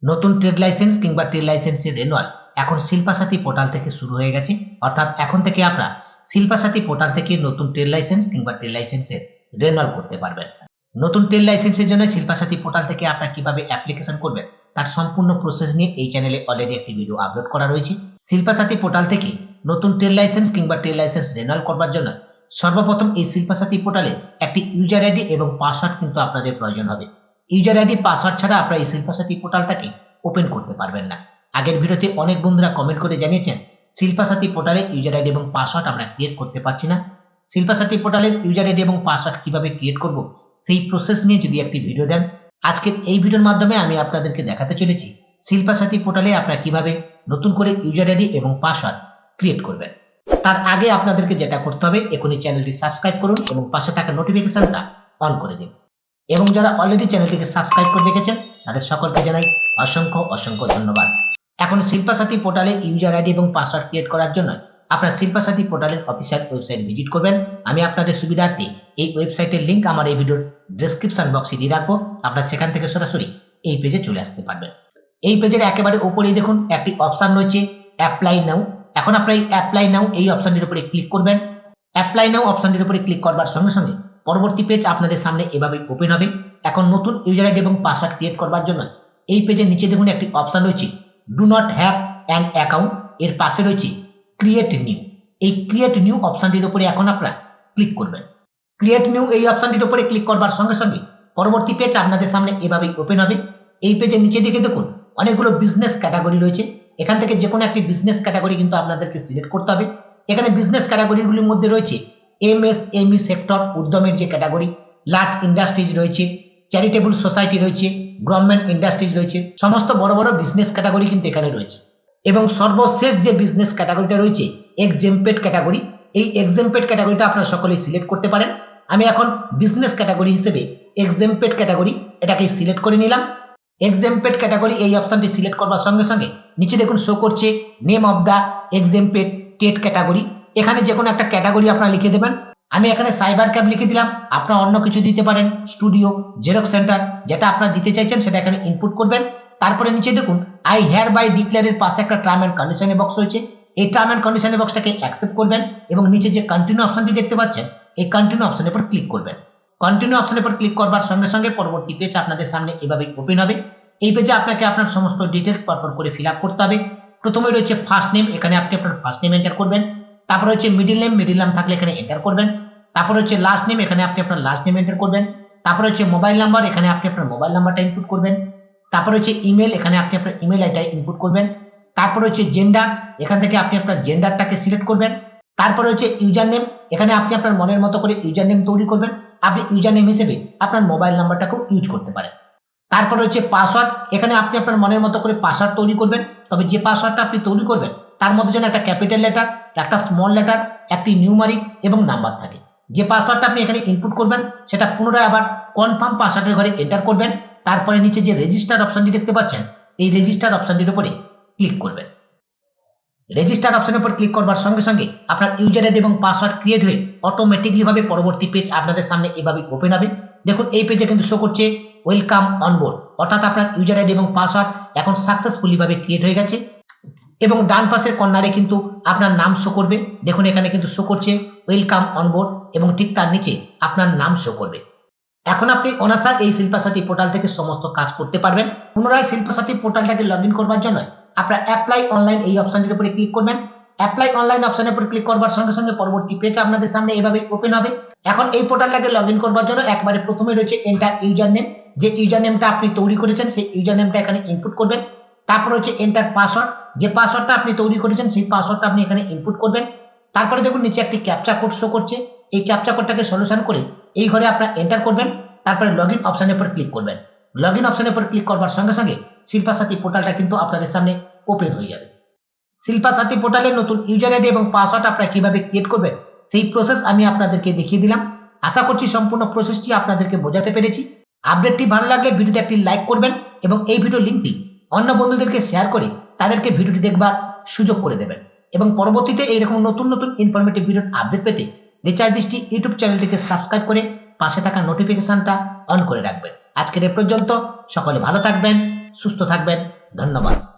নতুন trade licence কিংবা trade লাইসেন্সের রেনুয়াল এখন শিল্পা সাথী পোর্টাল থেকে শুরু হয়ে গেছে। অর্থাৎ এখন থেকে আপনারা শিল্পা সাথী পোর্টাল থেকে নতুন ট্রেড লাইসেন্স কিংবা ট্রেড লাইসেন্সের রেনুয়াল করতে পারবেন। নতুন ট্রেড লাইসেন্সের জন্য শিল্পা সাথী পোর্টাল থেকে আপনারা কিভাবে অ্যাপ্লিকেশন করবেন তার সম্পূর্ণ প্রসেস নিয়ে এই চ্যানেলে অলরেডি একটি ভিডিও আপলোড করা রয়েছে। শিল্পা সাথী পোর্টাল থেকে নতুন ট্রেড লাইসেন্স কিংবা ট্রেড লাইসেন্স রেনুয়াল করবার জন্য সর্বপ্রথম এই শিল্পা সাথী পোর্টালে একটি ইউজার আইডি এবং পাসওয়ার্ড কিন্তু আপনাদের প্রয়োজন হবে। ইউজার আইডি পাসওয়ার্ড ছাড়া আপনারা এই শিল্পা সাথী পোর্টালটাকে ওপেন করতে পারবেন না। আগের ভিডিওতে অনেক বন্ধুরা কমেন্ট করে জানিয়েছেন শিল্পা সাথী পোর্টালে ইউজার আইডি এবং পাসওয়ার্ড আমরা ক্রিয়েট করতে পারছি না। শিল্পা সাথী পোর্টালের ইউজার আইডি এবং পাসওয়ার্ড কিভাবে ক্রিয়েট করব সেই প্রসেস নিয়ে যদি একটি ভিডিও দেন, আজকের এই ভিডিওর মাধ্যমে আমি আপনাদেরকে দেখাতে চলেছি শিল্পা সাথী পোর্টালে আপনারা কিভাবে নতুন করে ইউজার আইডি এবং পাসওয়ার্ড ক্রিয়েট করবেন। তার আগে আপনাদেরকে যেটা করতে হবে, এখনই চ্যানেলটি সাবস্ক্রাইব করুন এবং পাশে থাকা নোটিফিকেশনটা অন করে দিন। এবং যারা অলরেডি চ্যানেলটিকে সাবস্ক্রাইব করে রেখেছেন তাদের সকলকে জানাই অসংখ্য ধন্যবাদ। এখন শিল্পা সাথী পোর্টালে ইউজার আইডি এবং পাসওয়ার্ড ক্রিয়েট করার জন্য আপনারা শিল্পা সাথী পোর্টালের অফিসিয়াল ওয়েবসাইট ভিজিট করবেন। আমি আপনাদের সুবিধার্থে এই ওয়েবসাইটের লিংক আমার এই ভিডিওর ডেসক্রিপশন বক্সে দিয়ে রাখবো। আপনারা সেখান থেকে সরাসরি এই পেজে চলে আসতে পারবেন। এই পেজের একেবারে উপরেই দেখুন একটি অপশন রয়েছে অ্যাপ্লাই নাও। এখন আপনারা এই অ্যাপ্লাই নাও এই অপশনটির উপরে ক্লিক করবেন। অ্যাপ্লাই নাও অপশনটির উপরে ক্লিক করবার সঙ্গে সঙ্গে পরবর্তী পেজ আপনাদের সামনে এভাবে ওপেন হবে। এখন নতুন ইউজার আইডি এবং পাসওয়ার্ড ক্রিয়েট করবার জন্য এই পেজের নিচে দেখুন একটি অপশন রয়েছে do not have an account, এর পাশে রয়েছে ক্রিয়েট নিউ। এই ক্রিয়েট নিউ অপশনটির উপরে এখন আপনারা ক্লিক করবেন। ক্রিয়েট নিউ এই অপশনটির উপরে ক্লিক করবার সঙ্গে সঙ্গে পরবর্তী পেজ আপনাদের সামনে এভাবেই ওপেন হবে। এই পেজের নিচে দিকে দেখুন অনেকগুলো বিজনেস ক্যাটাগরি রয়েছে। এখান থেকে যে কোনো একটি বিজনেস ক্যাটাগরি কিন্তু আপনাদেরকে সিলেক্ট করতে হবে। এখানে বিজনেস ক্যাটাগরিগুলির মধ্যে রয়েছে এমএসএমই সেক্টর, উদ্যমের যে ক্যাটাগরি, লার্জ ইন্ডাস্ট্রিজ রয়েছে, চ্যারিটেবল সোসাইটি রয়েছে, গভর্নমেন্ট ইন্ডাস্ট্রিজ রয়েছে, সমস্ত বড় বড় বিজনেস ক্যাটাগরি কিন্তু এখানে রয়েছে। এবং সর্বশেষ যে বিজনেস ক্যাটাগরিটা রয়েছে এক্সেম্পটেড ক্যাটাগরি, এই এক্সেম্পটেড ক্যাটাগরিটা আপনারা সকলেই সিলেক্ট করতে পারেন। আমি এখন বিজনেস ক্যাটাগরি হিসেবে এক্সেম্পটেড ক্যাটাগরি এটাকে সিলেক্ট করে নিলাম। এক্সেম্পটেড ক্যাটাগরি এই অপশনটি সিলেক্ট করবার সঙ্গে সঙ্গে নিচে দেখুন শো করছে name of the exempted category. এখানে যে কোনো একটা ক্যাটাগরি আপনারা লিখে দেবেন। আমি এখানে সাইবার ক্যাব লিখে দিলাম, আপনারা অন্য কিছু দিতে পারেন, স্টুডিও, জেরক্স সেন্টার, যেটা আপনারা দিতে চাইছেন সেটা এখানে ইনপুট করবেন। তারপরে নিচে দেখুন আই হেয়ার বাই ডিক্লেয়ারের পাশে একটা টার্ম অ্যান্ড কন্ডিশনের বক্স রয়েছে। এই টার্ম অ্যান্ড কন্ডিশনের বক্সটাকে অ্যাকসেপ্ট করবেন এবং নিচে যে কন্টিনিউ অপশনটি দেখতে পাচ্ছেন এই কন্টিনিউ অপশনের উপর ক্লিক করবেন। কন্টিনিউ অপশনের উপর ক্লিক করবার সঙ্গে সঙ্গে পরবর্তী পেজ আপনাদের সামনে এভাবেই ওপেন হবে। এই পেজে আপনাকে আপনার সমস্ত ডিটেলস পরপর করে ফিল আপ করতে হবে। প্রথমে রয়েছে ফার্স্ট নেম, এখানে আপনি আপনার ফার্স্ট নেম এন্টার করবেন। তারপর হচ্ছে মিডিল নেম থাকলে এখানে এন্টার করবেন। তারপর হচ্ছে লাস্ট নেম, এখানে আপনি আপনার লাস্ট নেম এন্টার করবেন। তারপর হচ্ছে মোবাইল নাম্বার, এখানে আপনি আপনার মোবাইল নাম্বারটা ইনপুট করবেন। তারপর হচ্ছে ইমেল, এখানে আপনি আপনার ইমেল আইডিটা ইনপুট করবেন। তারপর হচ্ছে জেন্ডার, এখান থেকে আপনি আপনার জেন্ডারটাকে সিলেক্ট করবেন। তারপর হচ্ছে ইউজার নেম, এখানে আপনি আপনার মনের মতো করে ইউজার নেম তৈরি করবেন। আপনি ইউজার নেম হিসেবে আপনার মোবাইল নাম্বারটাকেও ইউজ করতে পারেন। তারপর হচ্ছে পাসওয়ার্ড, এখানে আপনি আপনার মনের মতো করে পাসওয়ার্ড তৈরি করবেন। তবে যে পাসওয়ার্ডটা আপনি তৈরি করবেন তার মধ্যে যেন একটা ক্যাপিটাল লেটার, একটা স্মল লেটার, একটি নিউমারিক এবং নাম্বার থাকে। যে পাসওয়ার্ডটা আপনি এখানে ইনপুট করবেন সেটা পুনরায় আবার কনফার্ম পাসওয়ার্ডের ঘরে এন্টার করবেন। তারপরে নিচে যে রেজিস্টার অপশনটি দেখতে পাচ্ছেন এই রেজিস্টার অপশনটির উপরে ক্লিক করবেন। রেজিস্টার অপশনের উপর ক্লিক করবার সঙ্গে সঙ্গে আপনার ইউজার আইডি এবং পাসওয়ার্ড ক্রিয়েট হয়ে অটোমেটিকলি ভাবে পরবর্তী পেজ আপনাদের সামনে এভাবে ওপেন হবে। দেখুন এই পেজে কিন্তু শো করছে ওয়েলকাম অনবোর্ড, অর্থাৎ আপনার ইউজার আইডি এবং পাসওয়ার্ড এখন সাকসেসফুলি ভাবে ক্রিয়েট হয়ে গেছে। এবং ডান পাশের কর্নারে কিন্তু আপনার নাম শো করবে। দেখুন এখানে কিন্তু শো করছে ওয়েলকাম অনবোর্ড এবং ঠিক তার নিচে আপনার নাম শো করবে। এখন আপনি অনায়াসে এই শিল্পা সাথী পোর্টাল থেকে সমস্ত কাজ করতে পারবেন। পুনরায় শিল্পা সাথী পোর্টালটাকে লগ ইন করবার জন্য আপনারা অ্যাপ্লাই অনলাইন এই অপশনটির উপরে ক্লিক করবেন। অ্যাপ্লাই অনলাইন অপশনের উপরে ক্লিক করবার সঙ্গে সঙ্গে পরবর্তী পেজ আপনাদের সামনে এভাবে ওপেন হবে। এখন এই পোর্টালটাকে লগ ইন করবার জন্য একবারে প্রথমে রয়েছে এন্টার ইউজার নেম, যে ইউজার নেমটা আপনি তৈরি করেছেন সেই ইউজার নেমটা এখানে ইনপুট করবেন। তারপর হচ্ছে এন্টার পাসওয়ার্ড, যে পাসওয়ার্ডটা আপনি তৈরি করেছেন সেই পাসওয়ার্ডটা আপনি এখানে ইনপুট করবেন। তারপরে দেখুন নিচে একটি ক্যাপচা কোড শো করছে, এই ক্যাপচা কোডটাকে সলিউশন করে এই ঘরে আপনারা এন্টার করবেন। তারপরে লগ ইন অপশনের উপর ক্লিক করবেন। লগ ইন অপশনের উপর ক্লিক করবার সঙ্গে সঙ্গে শিল্পা সাথী পোর্টালটা কিন্তু আপনাদের সামনে ওপেন হয়ে যাবে। শিল্পা সাথী পোর্টালের নতুন ইউজার আইডি এবং পাসওয়ার্ড আপনারা কিভাবে ক্রিয়েট করবেন সেই প্রসেস আমি আপনাদেরকে দেখিয়ে দিলাম। আশা করছি সম্পূর্ণ প্রসেসটি আপনাদেরকে বোঝাতে পেরেছি। আপডেটটি ভালো লাগলে ভিডিওতে একটি লাইক করবেন এবং এই ভিডিও লিঙ্কটি অন্য বন্ধুদেরকে শেয়ার করে তাদেরকে ভিডিওটি দেখবার সুযোগ করে দেবেন। এবং পরবর্তীতে এইরকম নতুন নতুন ইনফরমেটিভ ভিডিওর আপডেট পেতে রিচার্জ দৃষ্টি ইউটিউব চ্যানেলটিকে সাবস্ক্রাইব করে পাশে থাকা নোটিফিকেশনটা অন করে রাখবেন। আজকের এ পর্যন্ত, সকলে ভালো থাকবেন, সুস্থ থাকবেন। ধন্যবাদ।